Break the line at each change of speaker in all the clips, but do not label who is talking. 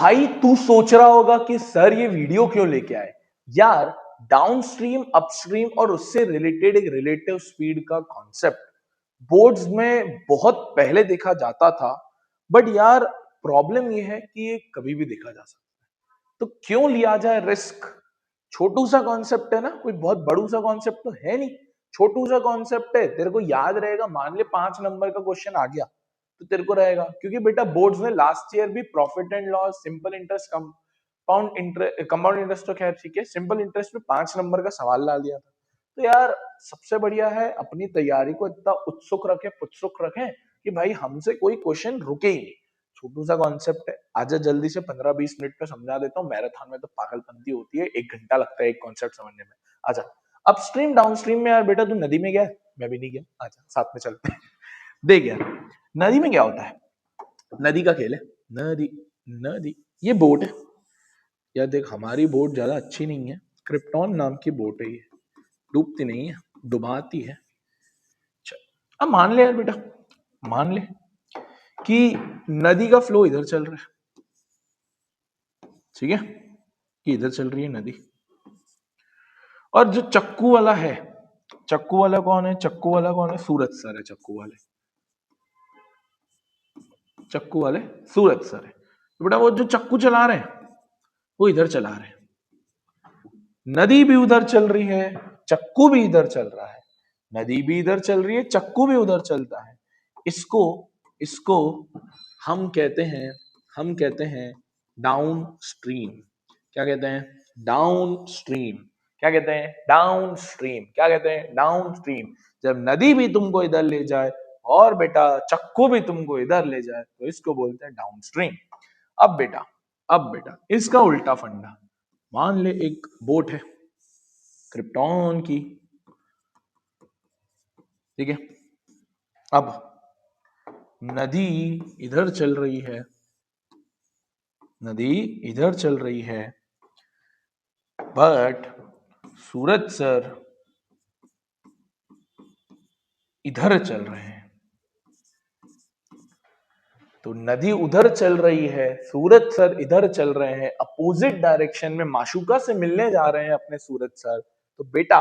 भाई तू सोच रहा होगा कि सर ये वीडियो क्यों लेके आए यार। डाउनस्ट्रीम, अपस्ट्रीम और उससे रिलेटेड एक रिलेटिव स्पीड का कॉन्सेप्ट बोर्ड्स में बहुत पहले देखा जाता था। बट यार प्रॉब्लम ये है कि ये कभी भी देखा जा सकता है, तो क्यों लिया जाए रिस्क। छोटू सा कॉन्सेप्ट है ना, कोई बहुत बड़ू सा कॉन्सेप्ट तो है नहीं। छोटू सा कॉन्सेप्ट है, तेरे को याद रहेगा। मान ले 5 नंबर का क्वेश्चन आ गया तो तेरे को रहेगा, क्योंकि बेटा बोर्ड्स ने लास्ट ईयर भी profit and loss, simple interest, compound interest तो खैर ठीक है, सिंपल इंटरेस्ट में 5 नंबर का सवाल ला दिया था। तो यार सबसे बढ़िया है अपनी तैयारी को इतना उत्सुक रखें, पुत्सुक रखें कि भाई हमसे कोई क्वेश्चन रुके ही नहीं। छोटू सा कॉन्सेप्ट है, आजा जल्दी से 15-20 मिनट में समझा देता हूँ। मैराथन में तो पागलपंती होती है, 1 घंटा लगता है एक कॉन्सेप्ट समझने में। आजा। अपस्ट्रीम डाउनस्ट्रीम में यार बेटा तू नदी में गया है? मैं भी नहीं गया, आजा साथ में चलते हैं। देख यार नदी में क्या होता है, नदी का खेल है। नदी, नदी, ये बोट है यार। देख हमारी बोट ज्यादा अच्छी नहीं है, क्रिप्टॉन नाम की बोट है ये, डूबती नहीं है, डुबाती है। चल, अब मान ले यार बेटा, मान ले कि नदी का फ्लो इधर चल रहा है, ठीक है, कि इधर चल रही है नदी। और जो चक्कू वाला है, चक्कू वाला कौन है? चक्कू वाला कौन है? सूरज सर है चक्कू वाले, चक्कू वाले सूरज सर है। तो बेटा वो जो चक्कू चला रहे हैं वो इधर चला रहे हैं, नदी भी उधर चल रही है, चक्कू भी इधर चल रहा है। नदी भी इधर चल रही है, चक्कू भी उधर चलता है। इसको इसको हम कहते हैं, हम कहते हैं डाउन स्ट्रीम। क्या कहते हैं? Down stream. क्या कहते हैं? Down stream. क्या कहते हैं? Down stream. जब नदी भी तुमको इधर ले जाए और बेटा चक्कू भी तुमको इधर ले जाए तो इसको बोलते हैं डाउन स्ट्रीम। अब बेटा, अब बेटा इसका उल्टा फंडा। मान ले एक बोट है क्रिप्टॉन की, ठीक है। अब नदी इधर चल रही है, नदी इधर चल रही है, बट सूरज सर इधर चल रहे हैं। तो नदी उधर चल रही है, सूरज सर इधर चल रहे हैं, अपोजिट डायरेक्शन में माशुका से मिलने जा रहे हैं अपने सूरज सर। तो बेटा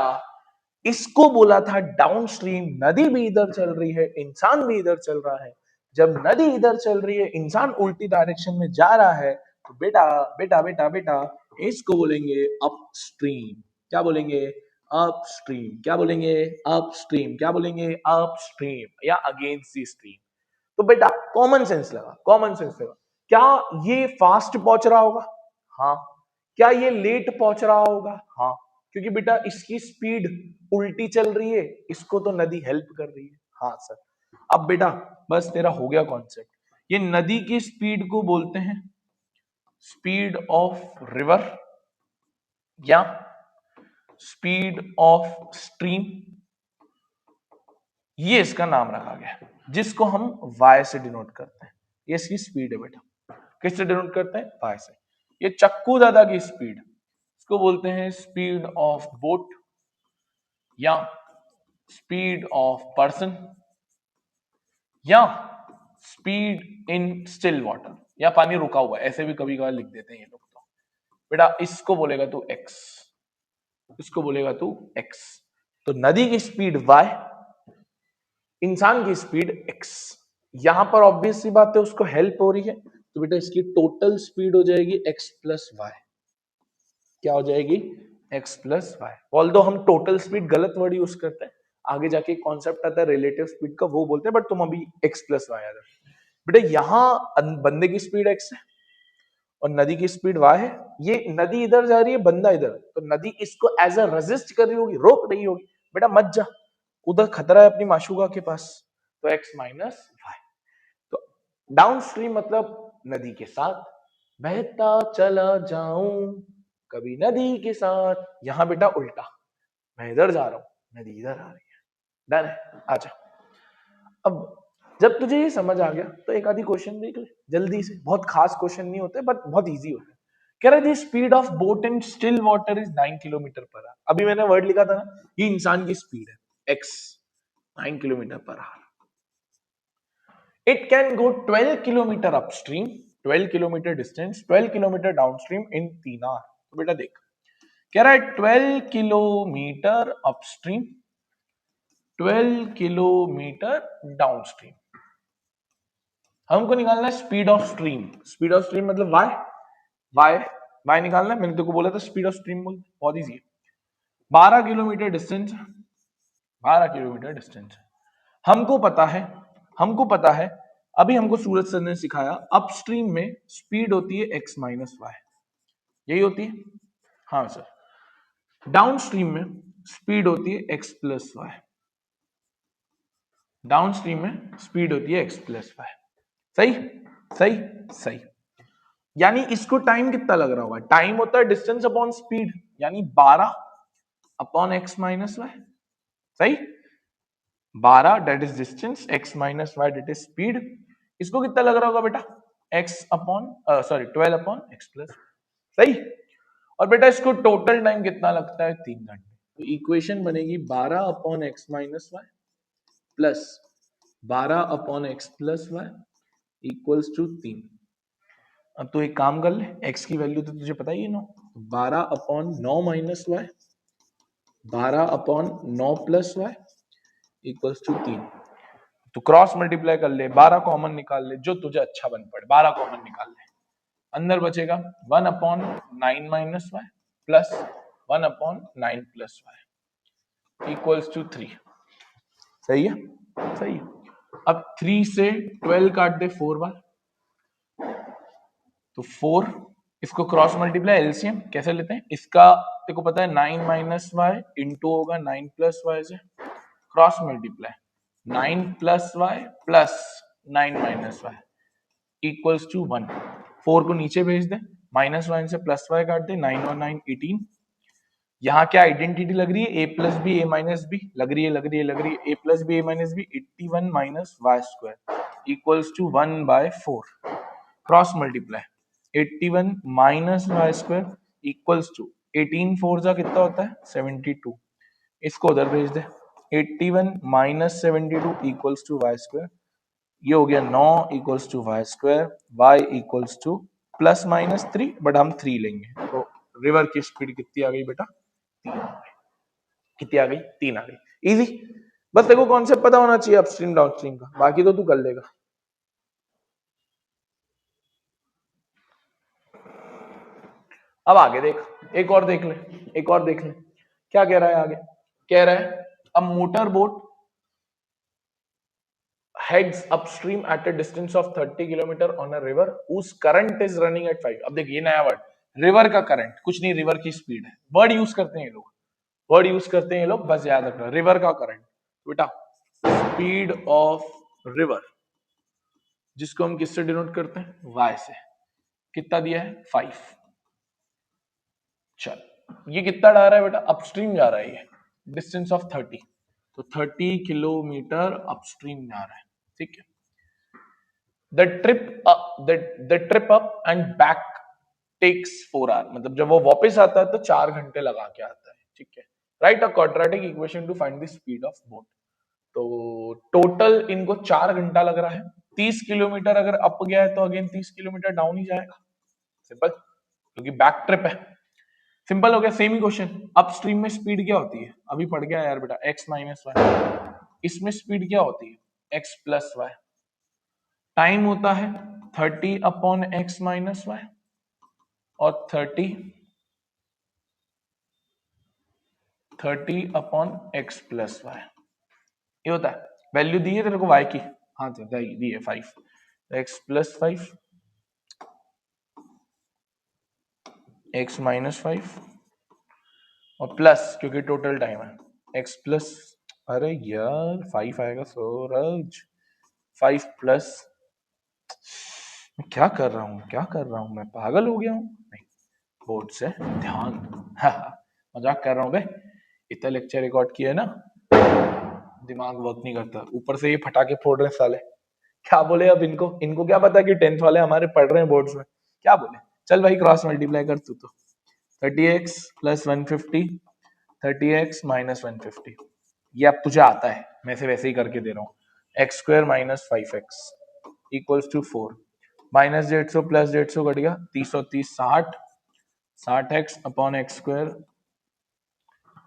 इसको बोला था डाउनस्ट्रीम। नदी भी इधर चल रही है, इंसान भी इधर चल रहा है। जब नदी इधर चल रही है, इंसान उल्टी डायरेक्शन में जा रहा है, तो बेटा बेटा बेटा बेटा इसको बोलेंगे अपस्ट्रीम। क्या बोलेंगे? अपस्ट्रीम। क्या बोलेंगे? अपस्ट्रीम। क्या बोलेंगे? अपस्ट्रीम या अगेंस्ट द स्ट्रीम। तो बेटा कॉमन सेंस लगा, कॉमन सेंस लगा। क्या ये फास्ट पहुंच रहा होगा? हाँ। क्या ये लेट पहुंच रहा होगा? हाँ, क्योंकि बेटा इसकी स्पीड उल्टी चल रही है, इसको तो नदी हेल्प कर रही है। हाँ सर। अब बेटा बस तेरा हो गया कॉन्सेप्ट। ये नदी की स्पीड को बोलते हैं स्पीड ऑफ रिवर या स्पीड ऑफ स्ट्रीम। ये इसका नाम रखा गया, जिसको हम y से डिनोट करते हैं। ये इसकी स्पीड है बेटा। किससे डिनोट करते हैं? y से। ये चक्कू दादा की स्पीड, इसको बोलते हैं स्पीड ऑफ बोट या स्पीड ऑफ पर्सन या स्पीड इन स्टिल वाटर या पानी रुका हुआ, ऐसे भी कभी कभार लिख देते हैं ये लोग। तो बेटा इसको बोलेगा तू x, इसको बोलेगा तू x। तो नदी की स्पीड y, इंसान की स्पीड x। यहां पर ऑब्वियस सी बात है उसको हेल्प हो रही है, तो बेटा इसकी टोटल स्पीड हो जाएगी x प्लस वाई। क्या हो जाएगी? x plus y. ऑल्दो हम टोटल स्पीड गलत वर्ड यूज करते हैं, आगे जाके कॉन्सेप्ट आता है रिलेटिव स्पीड का, वो बोलते हैं, बट तुम अभी x प्लस वाई आ जाए। बेटा यहाँ बंदे की स्पीड x है और नदी की स्पीड y है। ये नदी इधर जा रही है, बंदा इधर, तो नदी इसको एज अ रेजिस्ट कर रही होगी, रोक रही होगी। बेटा मत जा, उधर खतरा है अपनी माशुका के पास, तो x माइनस वाई। तो डाउन स्ट्रीम मतलब नदी के साथ बहता चला जाऊं, कभी नदी के साथ। यहां बेटा उल्टा, मैं इधर जा रहा हूं, नदी इधर आ रही है। डन है? आजा। अब जब तुझे ये समझ आ गया तो एक आधी क्वेश्चन देख ले जल्दी से। बहुत खास क्वेश्चन नहीं होते बट बहुत इजी होते हैं। कह रहा है speed of boat in still water is 9 kilometre per our. अभी मैंने वर्ड लिखा था ना, ये इंसान की स्पीड है x, 9 kilometre per hour. It can go 12 kilometre upstream 12 kilometre distance, 12 kilometre downstream in 3 hour. तो बेटा देख, कह रहा है 12 किलोमीटर अपस्ट्रीम, 12 किलोमीटर डाउनस्ट्रीम। हमको निकालना है speed of stream. Speed of stream मतलब वाई, वाई वाई निकालना है। मैंने तेरे को बोला था स्पीड ऑफ स्ट्रीम बोल, बहुत इजी है। 12 किलोमीटर डिस्टेंस, 12 किलोमीटर डिस्टेंस हमको पता है अभी हमको सूरज सर ने सिखाया अपस्ट्रीम में स्पीड होती है x माइनस वाई, यही होती है। हाँ सर। डाउनस्ट्रीम में स्पीड होती है x प्लस वाई, डाउनस्ट्रीम में स्पीड होती है x प्लस वाई। सही सही सही। यानी इसको टाइम कितना लग रहा होगा, टाइम होता है डिस्टेंस अपॉन स्पीड, यानी 12 अपॉन x माइनस वाई। सही, 12 that is distance, x minus y that is speed. इसको कितना लग रहा होगा बेटा, x upon sorry 12 upon x plus. सही। और बेटा इसको टोटल टाइम कितना लगता है, 3 घंटे। तो इक्वेशन बनेगी 12 upon x minus y plus 12 upon x plus y equals to 3। अब तो एक काम कर ले, x की वैल्यू तो तुझे पता ही है 9, 12 upon 9 minus y, 12 upon 9 plus y equals to 3। तो क्रॉस मल्टीप्लाई कर ले, 12 कॉमन निकाल ले, जो तुझे अच्छा बन पड़े 12 कॉमन निकाल ले। अंदर बचेगा 1 upon 9 minus y plus 1 upon 9 plus y equals to 3। सही है, सही है। अब 3 से 12 काट दे 4 बार, तो 4, इसको क्रॉस मल्टीप्लाई एलसीएम कैसे लेते हैं, इसका तेरे को पता है 9 माइनस वाई इंटू होगा 9 प्लस वाई से, cross multiply 9 plus y plus 9 minus y equals to 1। 4 को नीचे भेज दे, माइनस वाई से प्लस वाई काट दे, 9 और 9 18। यहाँ क्या आइडेंटिटी लग रही है, A plus B A minus B लग रही है, लग रही है, लग रही है, A plus B A minus B, 81 minus Y square equals to 1/4। Cross multiply 81 minus Y square equals to 18 4 जा कितना होता है 72। इसको उधर भेज दे, 81 minus 72 equals to y square. ये हो गया 9 equals to y square, y equals to plus minus 3, but हम 3 लेंगे। तो रिवर की स्पीड कितनी आ गई बेटा, 3 आ गई। कितनी आ गई, 3 आ गई। इजी। बस देखो कॉन्सेप्ट पता होना चाहिए अपस्ट्रीम डाउनस्ट्रीम का, बाकी तो तू कर लेगा। अब आगे देख, एक और देख ले, एक और देख ले, क्या कह रहा है आगे। कह रहा है a motor boat heads upstream at a distance of 30 kilometre on a river whose current is running at 5। अब देखिए नया वर्ड, रिवर का करंट, कुछ नहीं, रिवर की स्पीड है, वर्ड यूज करते हैं ये लोग, वर्ड यूज करते हैं ये लोग, बस याद रखना रिवर का करंट। बेटा स्पीड ऑफ रिवर, जिसको हम किससे डिनोट करते हैं, y से, कितना दिया है 5। चल ये कितना जा रहा है बेटा, अपस्ट्रीम जा रहा है, ये डिस्टेंस ऑफ 30, तो 30 किलोमीटर अपस्ट्रीम जा रहा है। ठीक है। The trip up and back takes 4 hour, मतलब जब वो वापस आता है तो 4 घंटे लगा के आता है। ठीक है। Right a quadratic equation two find the speed of boat. तो टोटल इनको 4 घंटा लग रहा है। 30 किलोमीटर अगर अप गया है तो अगेन 30 किलोमीटर डाउन ही जाएगा, सिंपल, क्योंकि बैक ट्रिप है। सिंपल हो गया। सेम ही क्वेश्चन, अपस्ट्रीम में स्पीड क्या होती है, अभी पढ़ गया यार बेटा, x माइनस वाई। इसमें स्पीड क्या होती है, x प्लस वाई। टाइम होता है 30 अपॉन x माइनस वाई और 30 अपॉन x प्लस वाई, ये होता है। वैल्यू दी है तेरे को y की, हाँ दी है 5, x प्लस 5 x माइनस 5 और प्लस, क्योंकि टोटल टाइम है x प्लस, अरे यार 5 आएगा सूरज, 5 प्लस, मैं क्या कर रहा हूँ, क्या कर रहा हूँ, मैं पागल हो गया हूँ। नहीं, बोर्ड से ध्यान, मजाक कर रहा हूँ बे, इतना लेक्चर रिकॉर्ड किया है ना, दिमाग वर्क नहीं करता, ऊपर से ये फटाके फोड़ रहे साले। क्या बोले अब इनको, इनको क्या पता कि 10th वाले हमारे पढ़ रहे हैं बोर्ड्स में, क्या बोले। चल भाई क्रॉस मल्टीप्लाई कर तू तो, 30x प्लस 150, 30x माइनस 150, ये अब तुझे आता है, मैं से वैसे ही करके दे रहा हूँ। x square minus 5x equals to 4, minus 150 plus 150 cut गया 330 60 60x अपॉन x square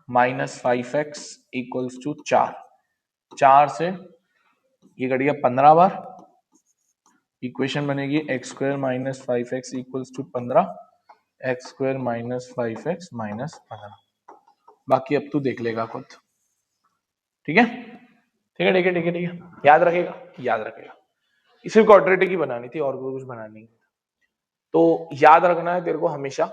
minus 5x equals to 4 4 से ये कट गया 15 बार इक्वेशन बनेगी x square minus 5x equals to 15 x square minus 5x minus 15 बाकी अब तू देख लेगा खुद ठीक है ठीक है ठीक है ठीक है ठीक है याद रखेगा याद रखेगा सिर्फ क्वाड्रेटिक ही बनानी थी और कुछ बनानी नहीं तो याद रखना है तेरे को हमेशा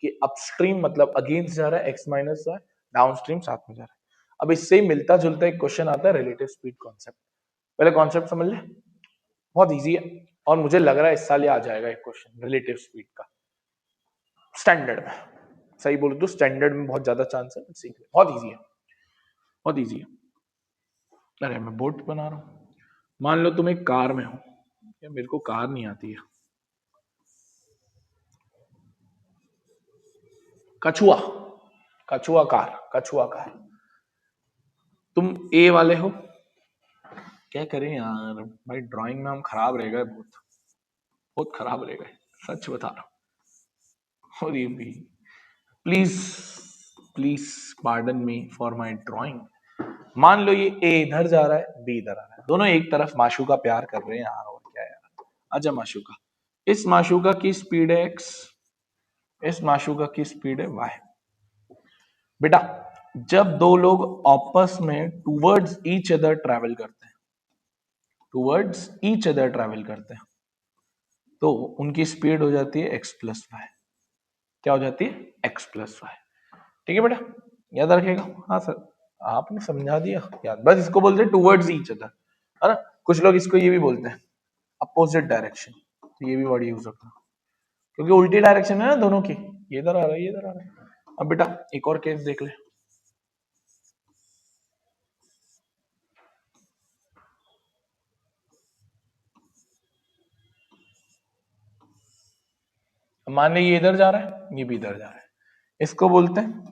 कि अपस्ट्रीम मतलब अगेंस्ट जा रहा है एक्स माइनस है डाउनस्ट्रीम साथ में जा रहा है अब इससे ही मिलता जुलता एक क्वेश्चन आता है रिलेटिव स्पीड कॉन्सेप्ट पहले कॉन्सेप्ट समझ ले बहुत इजी है और मुझे लग रहा है इस साल ये आ जाएगा एक क्वेश्चन रिलेटिव स्पीड का स्टैंडर्ड में सही बोलो तो स्टैंडर्ड में बहुत ज्यादा चांस है सीख ले बहुत इजी है बहुत इजी है अरे मैं बोट बना रहा हूँ मान लो तुम एक कार में हो या मेरे को कार नहीं आती है कछुआ कछुआ कार तुम ए वाले हो क्या करें यार भाई ड्राइंग में हम खराब रहेगा बहुत बहुत खराब रहेगा सच बता रहा हूँ और ये भी please please pardon me for my drawing मान लो ये ए इधर जा रहा है बी इधर आ रहा है दोनों एक तरफ माशूका प्यार कर रहे हैं यार और क्या यार आजा माशूका इस माशूका की स्पीड है एक्स इस माशूका की स्पीड है वाई बेटा जब दो लोग आपस में टूवर्ड्स ईच अदर ट्रैवल करते हैं टूवर्ड्स ईच अदर ट्रैवल करते हैं तो उनकी स्पीड हो जाती है एक्स प्लस वाई क्या हो जाती है एक्स प्लस वाई ठीक है बेटा याद रखेगा हाँ सर आपने समझा दिया याद बस इसको बोलते हैं टूवर्ड्स ईच अदर है ना कुछ लोग इसको ये भी बोलते हैं अपोजिट डायरेक्शन तो ये भी वर्ड यूज रखना क्योंकि उल्टी डायरेक्शन है ना दोनों की ये इधर आ रहा है ये इधर आ रहा है अब बेटा एक और केस देख ले मान ली ये इधर जा रहा है ये भी इधर जा रहा है इसको बोलते हैं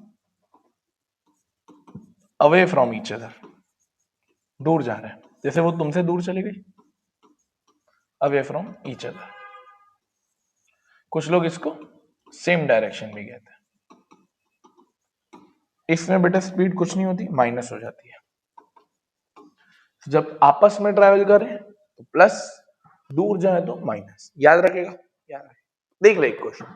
अवे फ्रॉम ईच अदर दूर जा रहा है जैसे वो तुमसे दूर चली गई अवे फ्रॉम ईच अदर कुछ लोग इसको सेम डायरेक्शन भी कहते हैं इसमें बेटा स्पीड कुछ नहीं होती माइनस हो जाती है जब आपस में ट्रैवल करें तो प्लस दूर जाए तो माइनस याद रखेगा याद रखेगा देख ले एक क्वेश्चन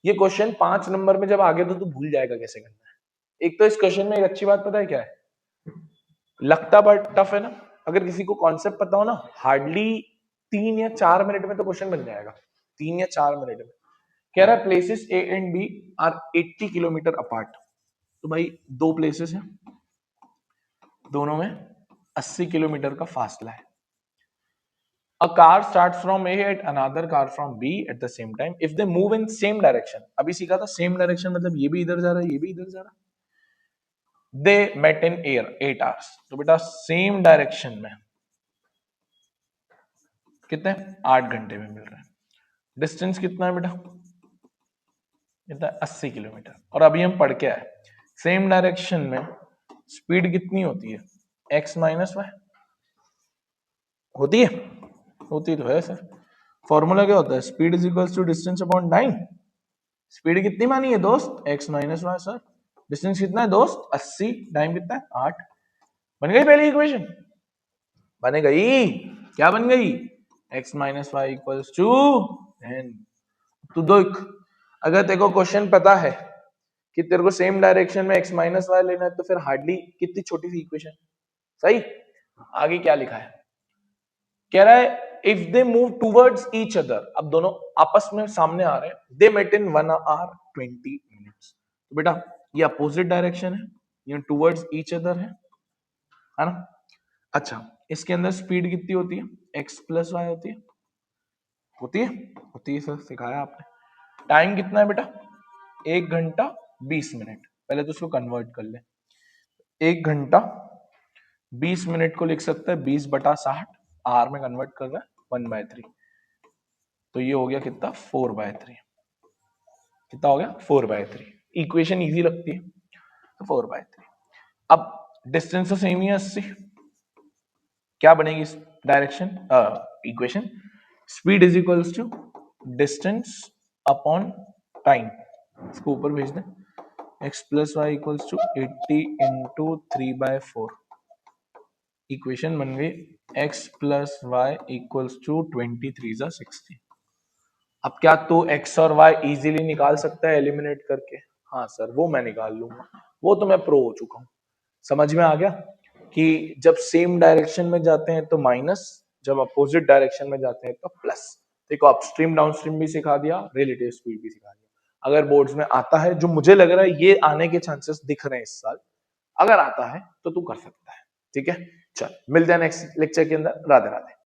ये क्वेश्चन 5 नंबर में जब आगे तो भूल जाएगा कैसे करना है एक तो इस क्वेश्चन में एक अच्छी बात पता है क्या है लगता बट टफ है ना अगर किसी को कॉन्सेप्ट पता हो ना हार्डली 3 या 4 मिनट में तो क्वेश्चन बन जाएगा 3 या 4 मिनट में कह रहा है places A and B are 80 kilometre apart तो भाई दो प्लेसेस हैं दोनों में 80 किलोमीटर का फासला है A car starts from A at another car from B at the same time if they move in same direction अभी सीखा था same direction मतलब ये भी इधर जा रहा है ये भी इधर जा रहा है they met in air 8 hours तो बेटा same direction में कितने 8 घंटे में मिल रहा है डिस्टेंस कितना है बेटा कितना 80 किलोमीटर और अभी हम पढ़ के आए सेम डायरेक्शन में स्पीड कितनी होती है x माइनस वाई होती तो है सर फॉर्मूला क्या होता है speed is equals to distance upon time speed कितनी मानी है दोस्त x minus y sir distance कितना है दोस्त 80 टाइम कितना है 8 बन गई पहली इक्वेशन बन गई क्या बन गई x minus y equals to 10 तो देख अगर तेरे को क्वेश्चन पता है कि तेरे को सेम डायरेक्शन में x माइनस वाई लेना है तो फिर हार्डली कितनी छोटी सी इक्वेशन सही आगे क्या लिखा है कह रहा है if they move towards each other अब दोनों आपस में सामने आ रहे हैं they met in 1 hour 20 minutes तो बेटा ये अपोजिट डायरेक्शन है ये टूवर्ड्स ईच अदर है ना अच्छा इसके अंदर स्पीड कितनी होती है x प्लस वाई होती है सर सिखाया आपने टाइम कितना है बेटा 1 घंटा 20 मिनट पहले तो उसको कन्वर्ट कर ले 1 घंटा 20 मिनट को लिख सकते हैं 20/60 आर में कन्वर्ट कर रहा है 1/3 तो ये हो गया कितना 4/3 कितना हो गया 4/3 इक्वेशन इजी लगती है तो 4/3 अब डिस्टेंस तो सेम ही है 80 क्या बनेगी इस direction equation speed is equals to distance upon time, इसको ऊपर भेज दें, x plus y equals to 80 into 3/4, equation बन गई x plus y equals to 23 अब क्या तो x और y इजीली निकाल सकता है एलिमिनेट करके? हाँ सर, वो मैं निकाल लूंगा, वो तो मैं प्रो हो चुका हूँ। समझ में आ गया कि जब सेम डायरेक्शन में जाते हैं तो माइनस, जब अपोजिट डायरेक्शन में जाते हैं तो प्लस। देखो अपस्ट्रीम डाउनस्ट्रीम भी सिखा दिया, रिलेटिव स्पीड भी सिखा दिया। अगर बोर्ड्स में आता है, जो मुझे लग रहा है ये आने के चांसेस दिख रहे हैं इस साल, अगर आता है तो तू कर सकता है। ठीक है, चल मिलते हैं नेक्स्ट लेक्चर के अंदर। राधे राधे।